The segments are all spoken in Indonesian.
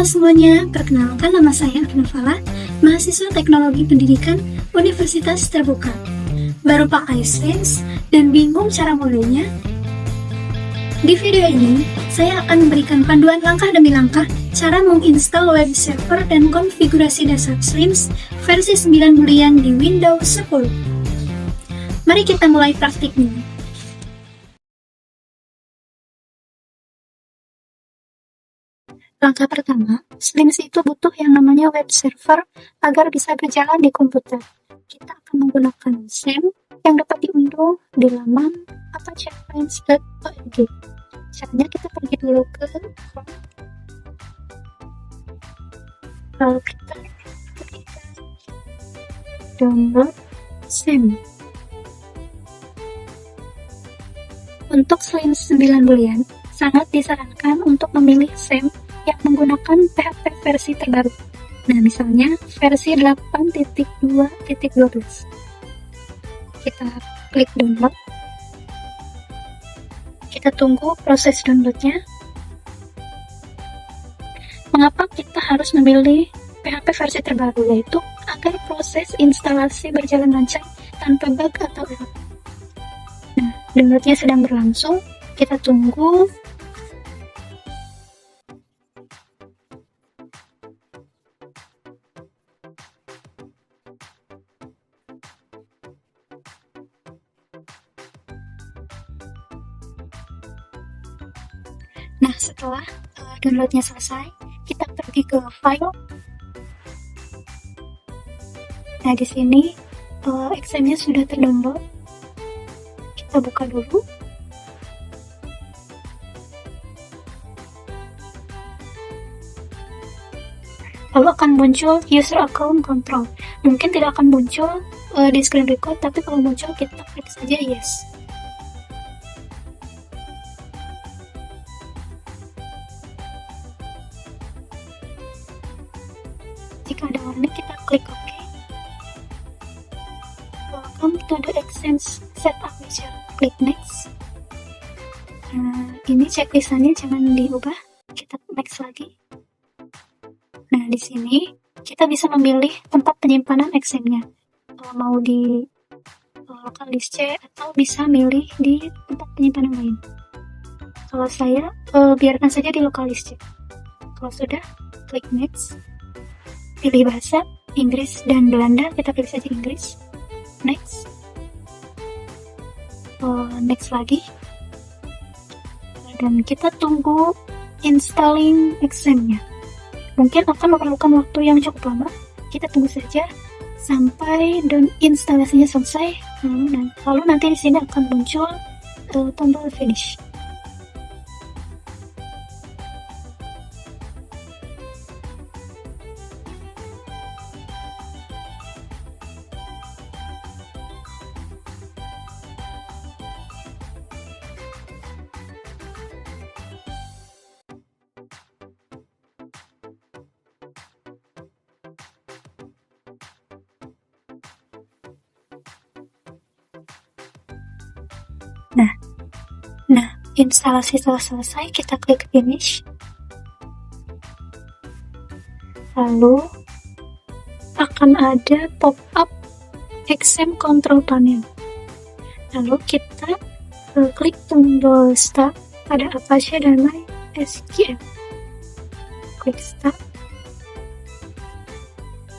semuanya, perkenalkan nama saya Arnafala, mahasiswa Teknologi Pendidikan Universitas Terbuka. Baru pakai Sains dan bingung cara mulainya? Di video ini, saya akan memberikan panduan langkah demi langkah cara menginstal web server dan konfigurasi dasar Slims versi 9 bulan di Windows 10. Mari kita mulai praktiknya. Langkah pertama, Slims itu butuh yang namanya web server agar bisa berjalan di komputer. Kita akan menggunakan SAM yang dapat diunduh di laman apachefinds.org. Caranya kita pergi dulu ke Chrome, lalu kita download SAM. Untuk Slims 9 bulan, sangat disarankan untuk memilih SAM yang menggunakan PHP versi terbaru. Nah, misalnya versi 8.2.12. Kita klik download. Kita tunggu proses downloadnya. Mengapa kita harus memilih PHP versi terbaru? Yaitu agar proses instalasi berjalan lancar tanpa bug atau error. Nah, downloadnya sedang berlangsung. Kita tunggu. Nah, setelah downloadnya selesai, kita pergi ke file. Nah, di sini XAML-nya sudah terdownload. Kita buka dulu. Lalu akan muncul user account control. Mungkin tidak akan muncul di screen record, tapi kalau muncul kita klik saja yes. Jika ada warning, kita klik OK. Welcome to the Exchange Setup Manager. Klik Next. Ini checklistannya jangan diubah. Kita next lagi. Nah, di sini kita bisa memilih tempat penyimpanan XAML-nya. Mau di local disk C atau bisa milih di tempat penyimpanan lain. Kalau saya biarkan saja di local disk C. Kalau sudah, klik Next. Pilih bahasa Inggris dan Belanda, kita pilih saja Inggris. Next. Next lagi. Dan kita tunggu installing XAML-nya. Mungkin akan memerlukan waktu yang cukup lama. Kita tunggu saja sampai instalasinya selesai. Lalu nanti di sini akan muncul tombol finish. Nah, instalasi telah selesai, kita klik finish. Lalu akan ada pop-up XAML control panel. Lalu kita klik tombol start pada Apache dan MySQL. Klik start.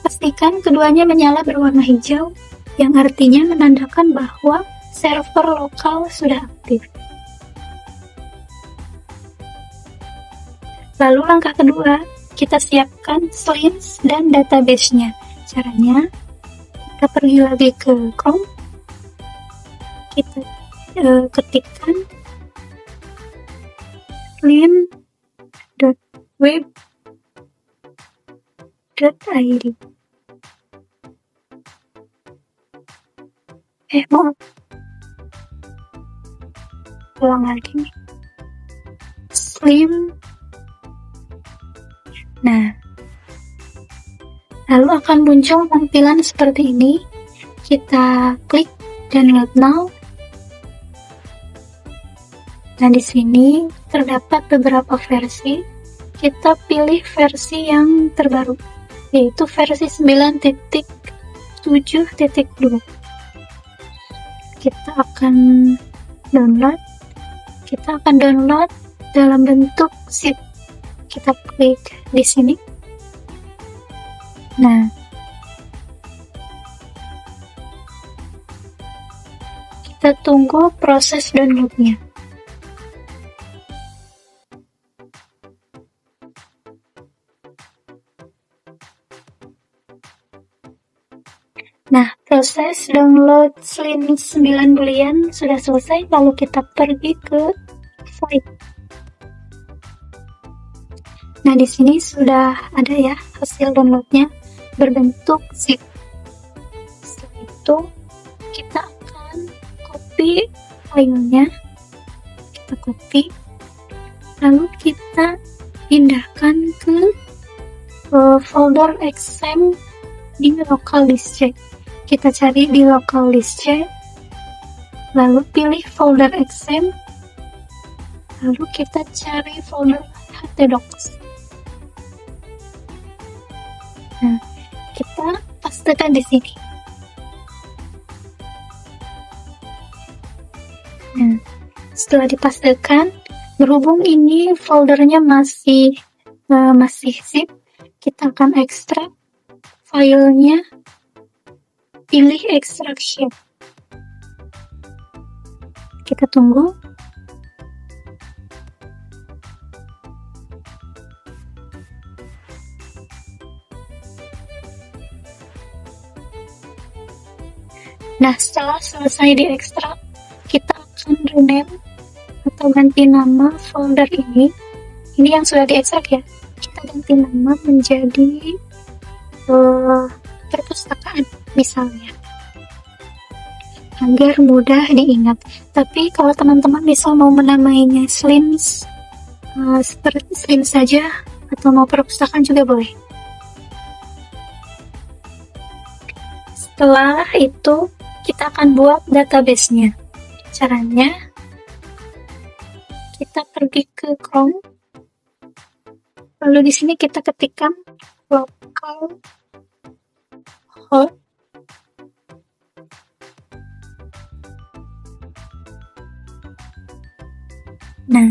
Pastikan keduanya menyala berwarna hijau, yang artinya menandakan bahwa server lokal sudah aktif. Lalu langkah kedua, kita siapkan Slims dan database-nya. Caranya, kita pergi lagi ke Chrome, kita ketikkan slim.web.id. Maaf. Ulang lagi nih. Slim. Nah, lalu akan muncul tampilan seperti ini. Kita klik download now. Nah, di sini terdapat beberapa versi. kita pilih versi yang terbaru, yaitu versi 9.7.2. Kita akan download dalam bentuk zip. Kita klik di sini. Nah, kita tunggu proses downloadnya. Nah, proses download Slim 9 bulian sudah selesai, lalu kita pergi ke file. Nah, di sini sudah ada ya hasil downloadnya berbentuk zip. Setelah itu, kita akan copy filenya. Kita copy, lalu kita pindahkan ke folder XAMPP di local disk C. Kita cari di local disk C, lalu pilih folder XAMPP, lalu kita cari folder htdocs. Nah, kita pastekan di sini. Nah, setelah dipastekan, berhubung ini foldernya masih zip, kita akan ekstrak filenya, pilih extraction. Kita tunggu. Nah, setelah selesai diekstrak, kita akan rename atau ganti nama folder ini. Ini yang sudah diekstrak ya. Kita ganti nama menjadi perpustakaan misalnya, agar mudah diingat. Tapi kalau teman-teman misal mau menamainya Slims, seperti Slim saja, atau mau perpustakaan juga boleh. Setelah itu, kita akan buat database-nya. Caranya, kita pergi ke Chrome, lalu di sini kita ketikkan local host. Nah,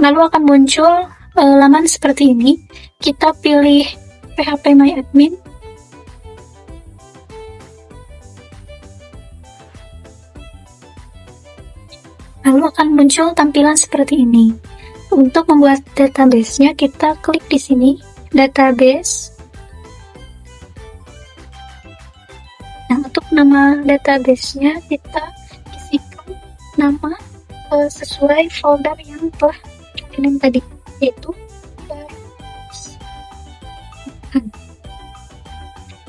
lalu akan muncul laman seperti ini. Kita pilih phpMyAdmin. Lalu akan muncul tampilan seperti ini. Untuk membuat database-nya, kita klik di sini, database. Nah, untuk nama database-nya kita isikan nama sesuai folder yang telah rename tadi, yaitu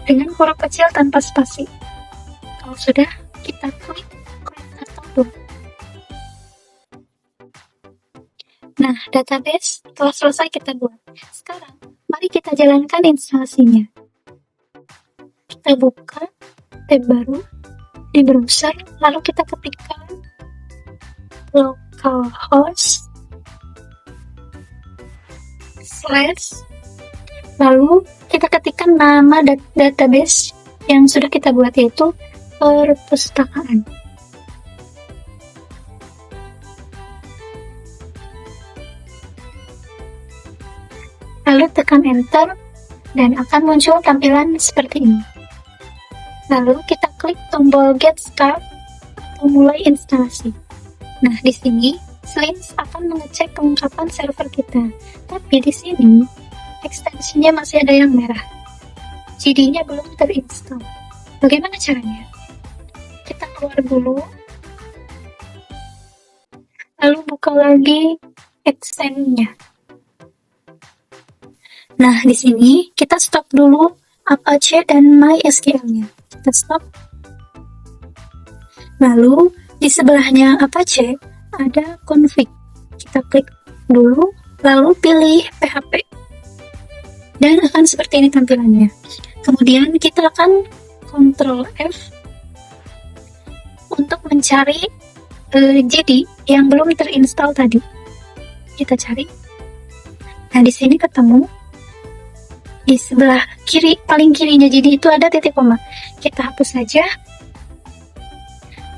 dengan huruf kecil tanpa spasi. Kalau sudah, kita klik atau. Nah, database telah selesai kita buat. Sekarang, mari kita jalankan instalasinya. Kita buka tab baru di browser, lalu kita ketikkan localhost / lalu kita ketikkan nama database yang sudah kita buat, yaitu perpustakaan. Lalu tekan enter dan akan muncul tampilan seperti ini. Lalu kita klik tombol get start atau mulai instalasi. Nah, di sini Slims akan mengecek kelengkapan server kita. Tapi di sini ekstensinya masih ada yang merah. CD-nya belum terinstall. Bagaimana caranya? Kita keluar dulu. Lalu buka lagi extend-nya. Nah, di sini kita stop dulu Apache dan MySQL-nya. Kita stop. Lalu di sebelahnya Apache ada config. Kita klik dulu, lalu pilih PHP. Dan akan seperti ini tampilannya. Kemudian kita akan Ctrl F untuk mencari JD yang belum terinstall tadi. Kita cari. Nah, di sini ketemu di sebelah kiri, paling kirinya, jadi itu ada titik koma. Kita hapus saja,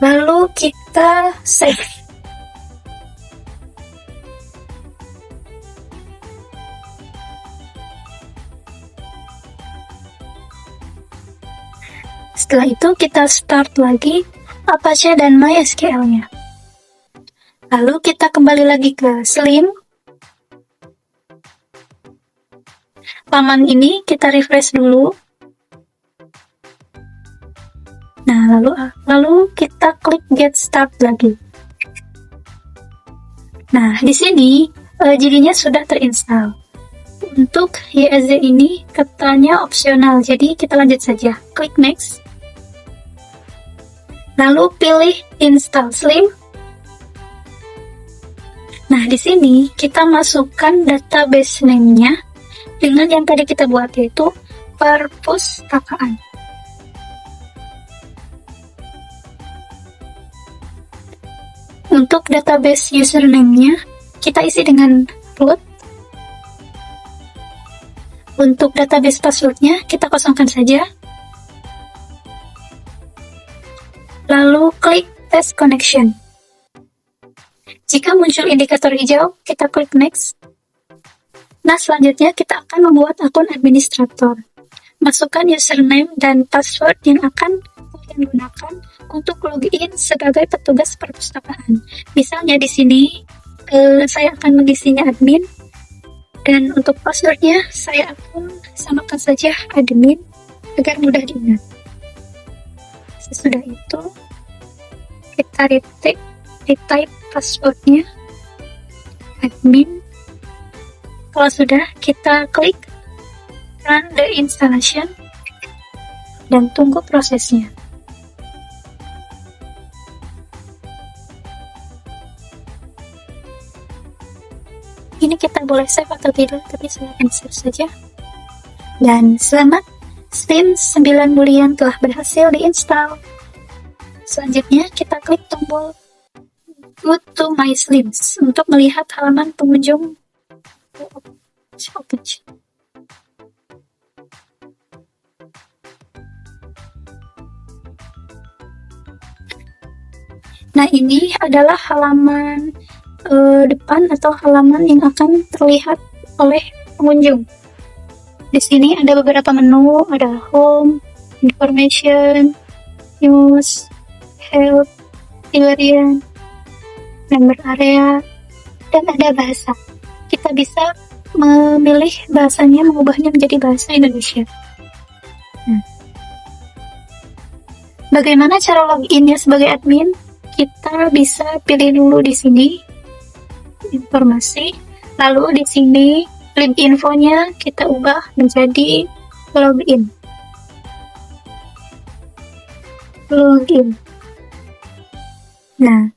lalu kita save. Setelah itu kita start lagi Apache dan MySQL-nya. Lalu kita kembali lagi ke Slim. Laman ini kita refresh dulu. Nah, lalu kita klik Get Start lagi. Nah, di sini jadinya sudah terinstall. Untuk YSZ ini katanya opsional, jadi kita lanjut saja. Klik Next. Lalu pilih Install Slim. Nah, di sini kita masukkan database name-nya dengan yang tadi kita buat, yaitu perpustakaan. Untuk database username-nya kita isi dengan root. Untuk database password-nya kita kosongkan saja. Lalu klik Test Connection. Jika muncul indikator hijau, kita klik Next. Nah, selanjutnya kita akan membuat akun administrator. Masukkan username dan password yang akan kalian gunakan untuk login sebagai petugas perpustakaan. Misalnya di sini saya akan mengisinya admin, dan untuk passwordnya saya akan samakan saja admin agar mudah diingat. Sesudah itu kita retype passwordnya admin. Kalau sudah, kita klik run the installation dan tunggu prosesnya. Ini kita boleh save atau tidak, tapi saya akan save saja. Dan selamat, Slim 9 bulian telah berhasil diinstal. Selanjutnya kita klik tombol Go to My Slims untuk melihat halaman pengunjung Open. Nah, ini adalah halaman depan atau halaman yang akan terlihat oleh pengunjung. Di sini ada beberapa menu, ada Home, Information, News, Help, Librarian, Member Area, dan ada bahasa. Kita bisa memilih bahasanya, mengubahnya menjadi bahasa Indonesia. Bagaimana cara loginnya sebagai admin? Kita bisa pilih dulu di sini informasi, lalu di sini link infonya kita ubah menjadi login. Nah,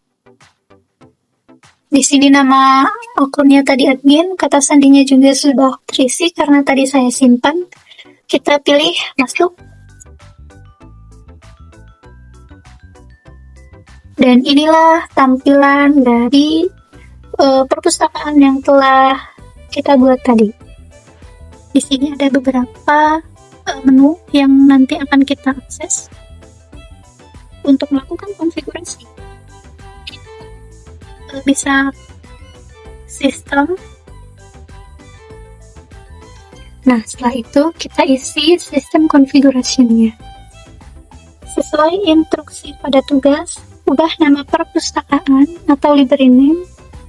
di sini nama akunnya tadi admin, kata sandinya juga sudah terisi karena tadi saya simpan. Kita pilih masuk. Dan inilah tampilan dari perpustakaan yang telah kita buat tadi. Di sini ada beberapa menu yang nanti akan kita akses. Untuk melakukan konfigurasi, bisa sistem. Nah, setelah itu kita isi sistem konfigurasinya. Sesuai instruksi pada tugas, ubah nama perpustakaan atau library name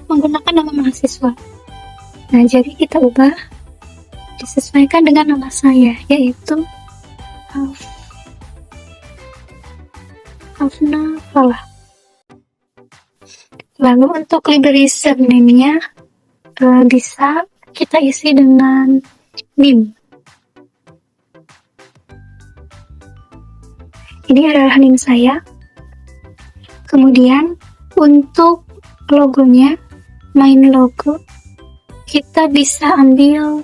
menggunakan nama mahasiswa. Nah, jadi kita ubah, disesuaikan dengan nama saya, yaitu Afna Falah. Lalu untuk library surname-nya bisa kita isi dengan NIM. Ini adalah NIM saya. Kemudian untuk logonya, main logo, kita bisa ambil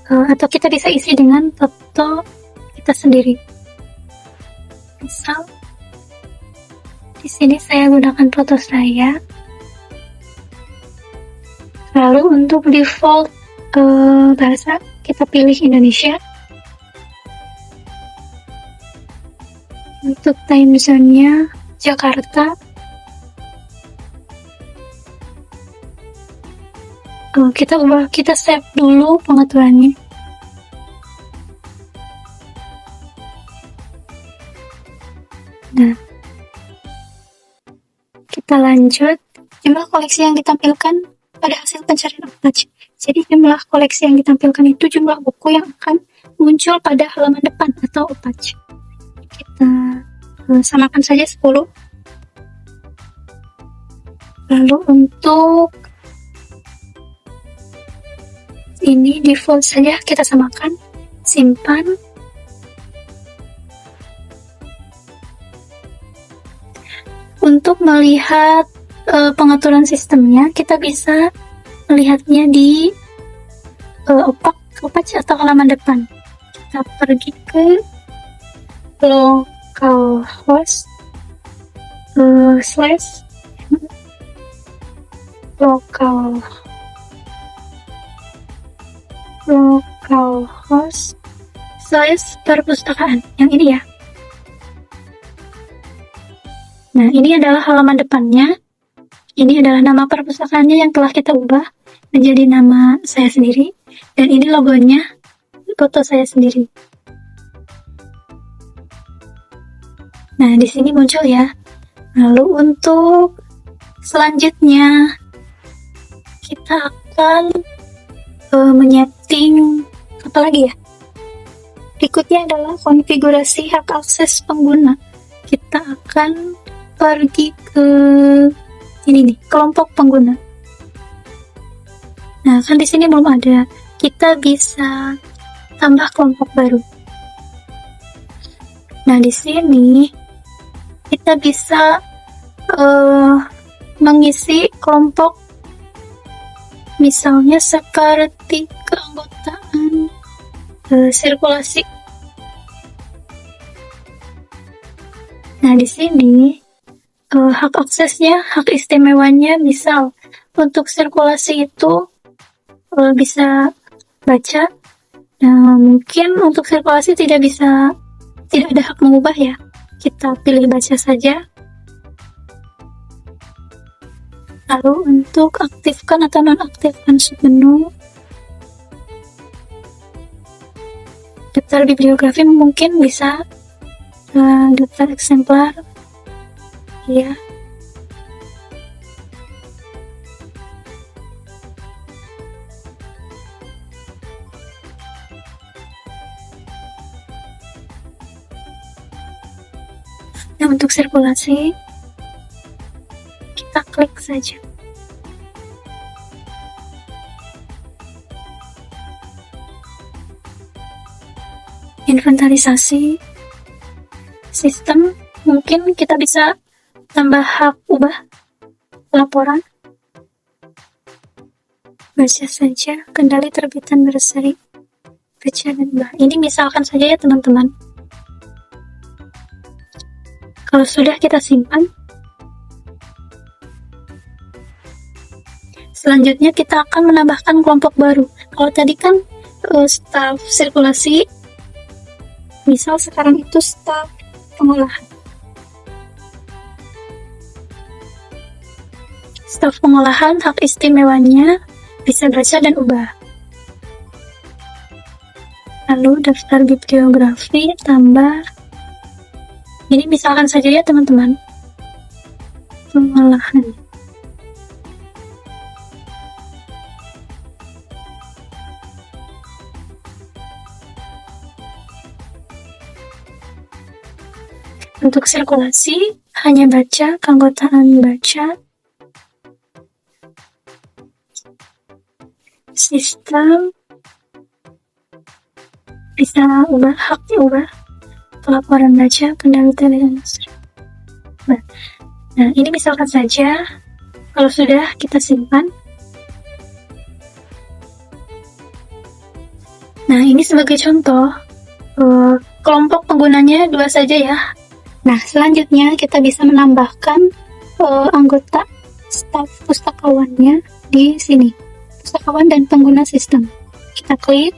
atau kita bisa isi dengan foto kita sendiri. Misal di sini saya gunakan foto saya. Lalu untuk default bahasa, kita pilih Indonesia. Untuk time zone-nya Jakarta. Kita save dulu pengaturannya. Nah, kita lanjut. Jumlah koleksi yang ditampilkan pada hasil pencarian Apache. Jadi jumlah koleksi yang ditampilkan itu jumlah buku yang akan muncul pada halaman depan atau Apache. Kita samakan saja 10. Lalu untuk ini default saja kita samakan, simpan. Untuk melihat pengaturan sistemnya, kita bisa melihatnya di Apache atau halaman depan. Kita pergi ke localhost /perpustakaan yang ini ya. Nah, ini adalah halaman depannya. Ini adalah nama perpustakaannya yang telah kita ubah menjadi nama saya sendiri. Dan ini logonya, foto saya sendiri. Nah, di sini muncul ya. Lalu untuk selanjutnya, kita akan menyeting apa lagi ya? Berikutnya adalah konfigurasi hak akses pengguna. Kita akan pergi ke ini nih, kelompok pengguna. Nah, kan di sini belum ada. Kita bisa tambah kelompok baru. Nah, di sini kita bisa mengisi kelompok, misalnya seperti keanggotaan sirkulasi. Nah, di sini hak aksesnya, hak istimewanya, misal untuk sirkulasi itu bisa baca. Nah, mungkin untuk sirkulasi tidak ada hak mengubah ya. Kita pilih baca saja. Lalu untuk aktifkan atau nonaktifkan submenu, daftar bibliografi mungkin bisa daftar eksemplar. Ya. Nah, untuk sirkulasi kita klik saja. Inventarisasi sistem, mungkin kita bisa tambah hak ubah laporan. Baca saja, kendali terbitan berseri, baca dan ubah. Ini misalkan saja ya teman-teman. Kalau sudah, kita simpan. Selanjutnya kita akan menambahkan kelompok baru. Kalau tadi kan staf sirkulasi, misal sekarang itu staf pengolahan. Staf pengolahan, hak istimewanya bisa baca dan ubah. Lalu daftar bibliografi, tambah. Ini misalkan saja ya teman-teman. Pengolahan. Untuk sirkulasi, hanya baca, keanggotaan baca. Sistem bisa ubah, haknya ubah. Pelaporan baca, kendali televisi. Nah, ini misalkan saja. Kalau sudah, kita simpan. Nah, ini sebagai contoh. Kelompok penggunanya 2 saja ya. Nah, selanjutnya kita bisa menambahkan anggota staf pustakawannya di sini. Pustakawan dan pengguna sistem. kita klik.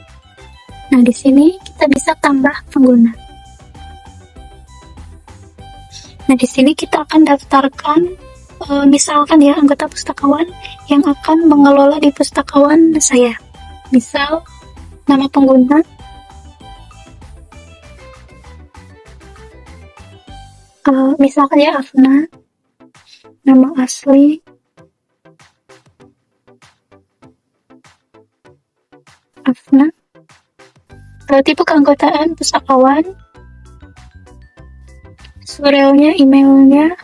Nah, di sini kita bisa tambah pengguna. Nah, di sini kita akan daftarkan misalkan ya anggota pustakawan yang akan mengelola di pustakawan saya. Misal nama pengguna, misalkan ya Afna, nama asli, Afna, tipe keanggotaan pustakawan, surelnya, emailnya,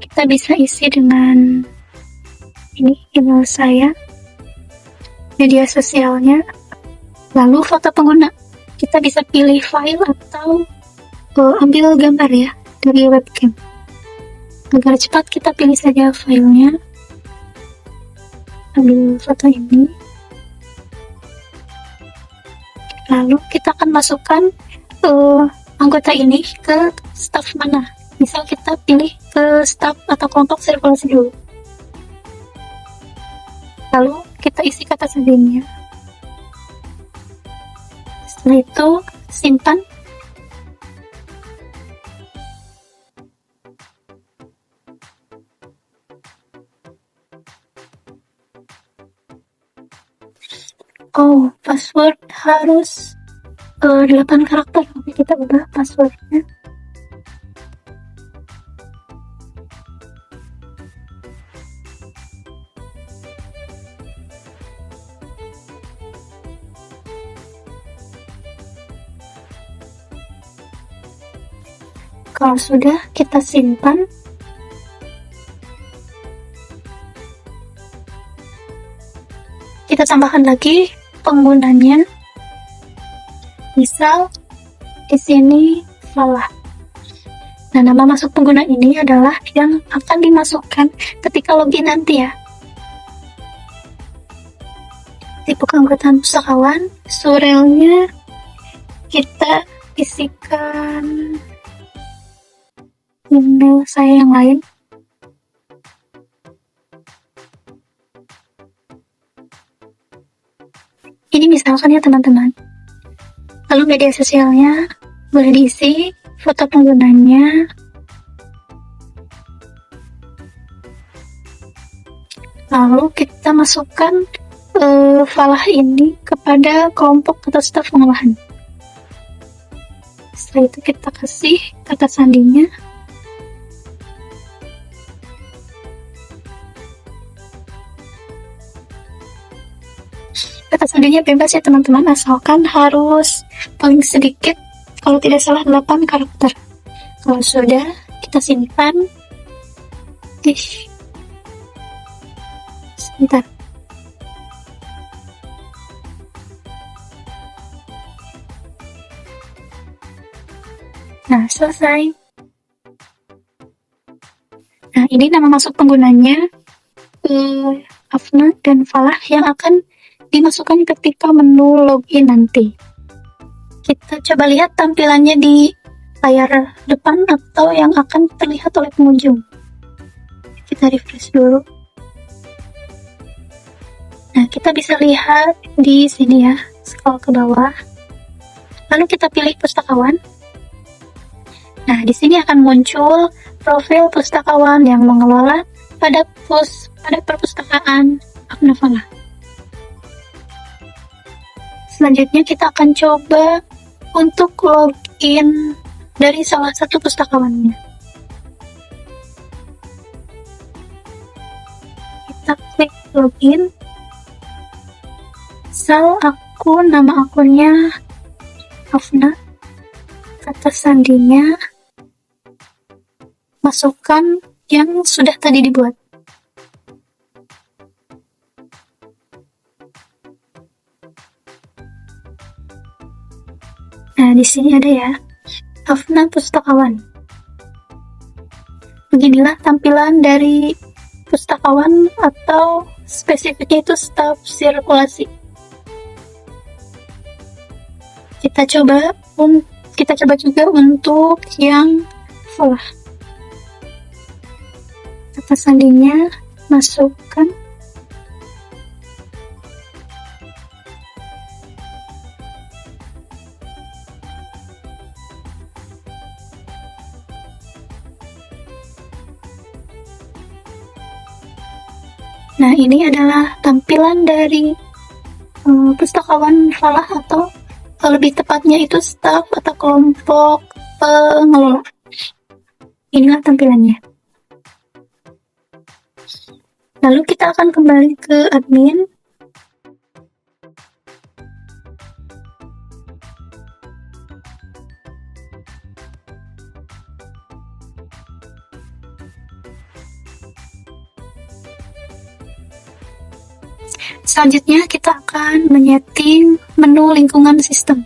kita bisa isi dengan ini email saya, media sosialnya, lalu foto pengguna. Kita bisa pilih file atau ambil gambar ya dari webcam. Agar cepat kita pilih saja filenya, ambil foto ini, lalu kita akan masukkan anggota ini ke staf mana. Misal kita pilih ke staf atau kelompok sirkulasi dulu, lalu kita isi kata sendirinya. Setelah itu simpan. Oh, password harus 8 karakter. Oke, kita ubah passwordnya. Kalau sudah, kita simpan. Kita tambahkan lagi penggunanya. Misal di sini Falah. Nah, nama masuk pengguna ini adalah yang akan dimasukkan ketika login nanti ya. Tipe keanggotaan pustakawan, surelnya kita isikan email saya yang lain. Ini misalkan ya teman-teman. Lalu media sosialnya boleh diisi, foto penggunanya, lalu kita masukkan falah ini kepada kelompok atau staf pengolahan. Setelah itu kita kasih kata sandinya. Kata sandinya bebas ya teman-teman, asalkan harus paling sedikit, kalau tidak salah 8 karakter. Kalau sudah, kita simpan. Sebentar. Nah, selesai. Nah, ini nama masuk penggunanya, Afna dan Falah, yang akan dimasukkan ketika menu login nanti. Kita coba lihat tampilannya di layar depan atau yang akan terlihat oleh pengunjung. Kita refresh dulu. Nah, kita bisa lihat di sini ya, scroll ke bawah. Lalu kita pilih pustakawan. Nah, di sini akan muncul profil pustakawan yang mengelola pada perpustakaan Afna Falah. Selanjutnya kita akan coba untuk login dari salah satu pustakawannya. Kita klik login. Misal nama akunnya Afna, kata sandinya masukkan yang sudah tadi dibuat. Nah, di sini ada ya, Afna Pustakawan. Beginilah tampilan dari pustakawan atau spesifiknya itu staf sirkulasi. Kita coba juga untuk yang Falah. Kata sandinya masukkan. Nah, ini adalah tampilan dari pustakawan falah atau lebih tepatnya itu staf atau kelompok pengelola. Inilah tampilannya. Lalu kita akan kembali ke admin. Selanjutnya kita akan menyeting menu lingkungan sistem.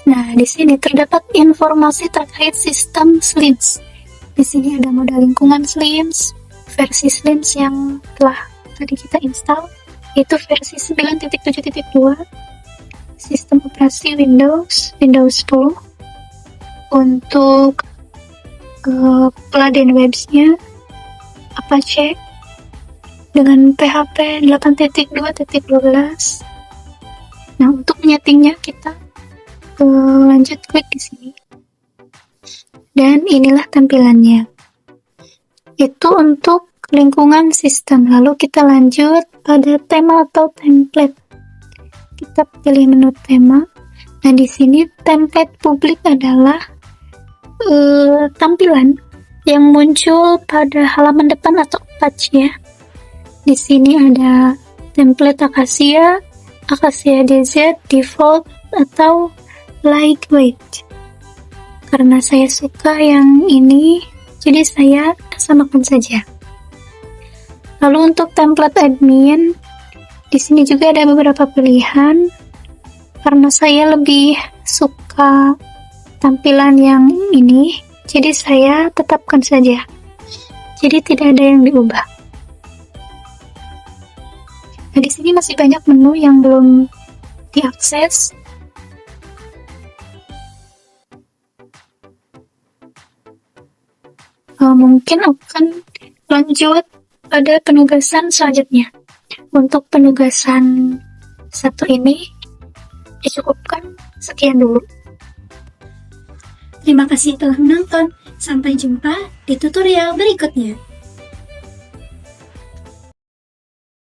Nah, di sini terdapat informasi terkait sistem SLIMS. Di sini ada modal lingkungan SLIMS, versi SLIMS yang telah tadi kita install, yaitu versi 9.7.2, sistem operasi Windows 10. Untuk peladen websnya Apache dengan PHP 8.2.12. Nah, untuk menyetingnya kita lanjut klik di sini. Dan inilah tampilannya. Itu untuk lingkungan sistem. Lalu kita lanjut pada tema atau template. Kita pilih menu tema. Nah, di sini template publik adalah tampilan yang muncul pada halaman depan atau patch ya. Di sini ada template Acacia, Acacia DZ, default, atau lightweight. Karena saya suka yang ini, jadi saya samakan saja. Lalu untuk template admin, di sini juga ada beberapa pilihan. Karena saya lebih suka tampilan yang ini, jadi saya tetapkan saja. Jadi tidak ada yang diubah. Nah, di sini masih banyak menu yang belum diakses. Mungkin akan lanjut pada penugasan selanjutnya. Untuk penugasan satu ini dicukupkan sekian dulu. Terima kasih telah menonton. Sampai jumpa di tutorial berikutnya.